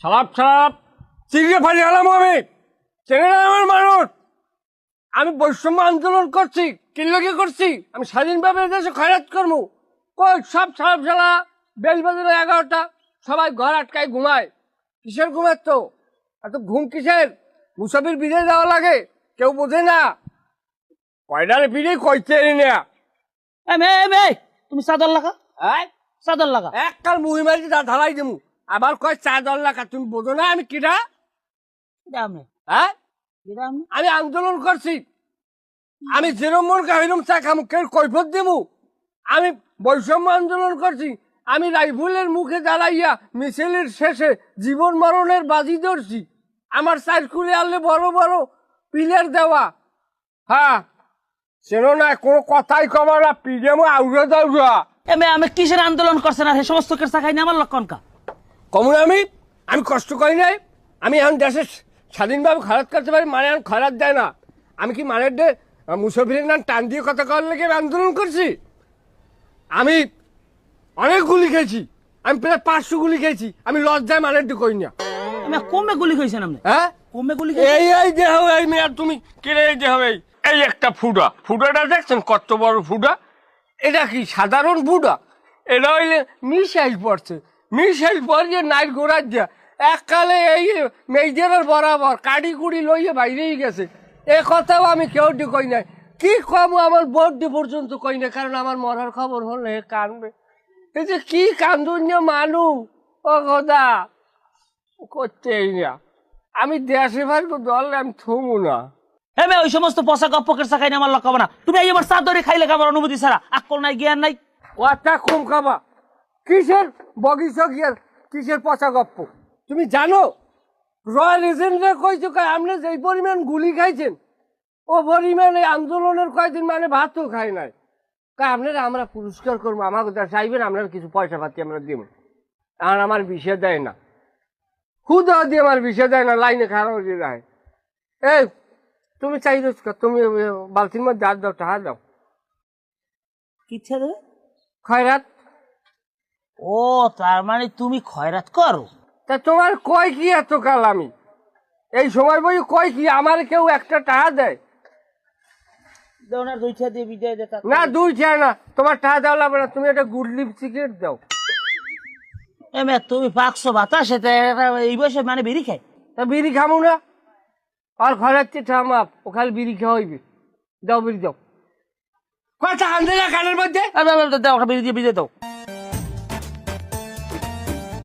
সালাপ সালাপ চিড়িয়ে ফালি হলাম আমি চেনে না আমার মানুষ। আমি বৈষম্য আন্দোলন করছি, কিল্লকি করছি, আমি স্বাধীনভাবে দেশে খয়রাত করবো। কই সব সালাপ সালা বেল বাজানো 11টা, সবাই ঘর আটকায় ঘুমায়। কিসের ঘুমের তো এত ঘুম কিসের? মুসাফির বিদায় দেওয়া লাগে, কেউ বোঝে না। কয়ডার বিড়ে কইতে না তুমি চাদর লাগা, চাদর লাগা। এককাল মুহি মারি ঢালাই দেবো, আবার কয় চাদর লাগা। তুমি বোঝো না আমি কিরা? হ্যাঁ, আমি আন্দোলন করছি, আমি যেরম মন কাহিরম চা খামু, কেউ কৈফত দেবো। আমি বৈষম্য আন্দোলন করছি, আমি রাইফেলের মুখে দাঁড়াইয়া মিছিলের শেষে জীবন মরণের বাজি ধরছি। আমার সাইকুলে আনলে বড় বড় পিলার দেওয়া। হ্যাঁ, চেনো না, কোনো কথাই কবা না, পিডিএমও আউড়ে দাউড়া। আমি কিসের আন্দোলন করছেন আর সমস্ত কেসা খাইনি আমার লক্ষণ কা কমন আমি কষ্ট করি নাই। আমি এখন দেশে স্বাধীনভাবে খরাত করতে পারি, মানে এখন খরাত দেয় না। আমি কি মানের ডে মুসাফিরের নাম টান দিয়ে কথা করার লেগে আন্দোলন করছি? আমি অনেক গুলি খেয়েছি, আমি প্রায় 500 গুলি খেয়েছি। আমি লজ্জায় মানের ডে করি না। কমে গুলি খাইছেন আপনি? হ্যাঁ, কমে গুলি এই যে হবে এই মেয়ার, তুমি কেড়ে এই যে হবে এই একটা ফুটা, ফুটাটা দেখছেন কত বড় ফুটা? এটা কি সাধারণ ফুটা? এটা হইলে মিসাইল পড়ছে, মিসাইল পড়িয়ে নাইট গোড়ার দিয়া এককালে এই মেজরের বরাবর কাড়ি কুড়ি লইয়ে বাইরেই গেছে। এ কথাও আমি কেউ কই নাই। কি কম, আমার বড্ডি পর্যন্ত কই না, কারণ আমার মরার খবর হলে কানবে। এই যে কি কান্দুন্য মানুষ, ও খোদা, করতেই না। আমি দেশে ভাইবো দল, আমি থমু না। ওই সমস্ত পচা গপ্প কেসা খাইনি আমার লক্ষ্য না। তুমি এই আমার চাদরে খাইলে আমার অনুমতি ছাড়া আকল নাই, জ্ঞান নাই। ওটা কম খাবা, কিসের বগিচা গিয়ার, কিসের পচা গপ্প? তুমি জানো রয়্যাল এজেন্টরা কইছো আপনি যে পরিমাণ গুলি খাইছেন, ও পরিমাণে আন্দোলনের কয়দিন মানে ভাতও খাই নাই। আপনারা আমরা পুরস্কার করবো, আমাকে চাইবেন, আপনার কিছু পয়সা পাতি আমরা দিব। আর আমার বিষয় দেয় না, খুদা দিয়ে আমার বিষয় দেয় না, লাইনে খারাপ হয়ে যায়। এই তুমি চাইছো, তুমি বালতির মধ্যে হাত দাও, টাকা দাও। কিচ্ছা দেবে খয়রাত। ও, তার মানে তুমি খয়রাত করো? তা তোমার কয় কি এত কাল? আমি এই সময় বই কয় কি আমার কেউ একটা টাকা দেয় না? 2 চায় না, তোমার টাকা দেওয়া লাগবে না, তুমি একটা গুড লিপ সিগারেট দাও। তুমি পাকছো বাতাসে এই বয়সে মানে বিড়ি খাই? তা বিড়ি খামো না, আর ঘরের চেয়ে মাপ, ও খালি বিড়ি খাওয়া হইবে। দাও বিড়ি দাও, কথা আনতে না কানের মধ্যে। দাও, বিড়ি দিয়ে দাও।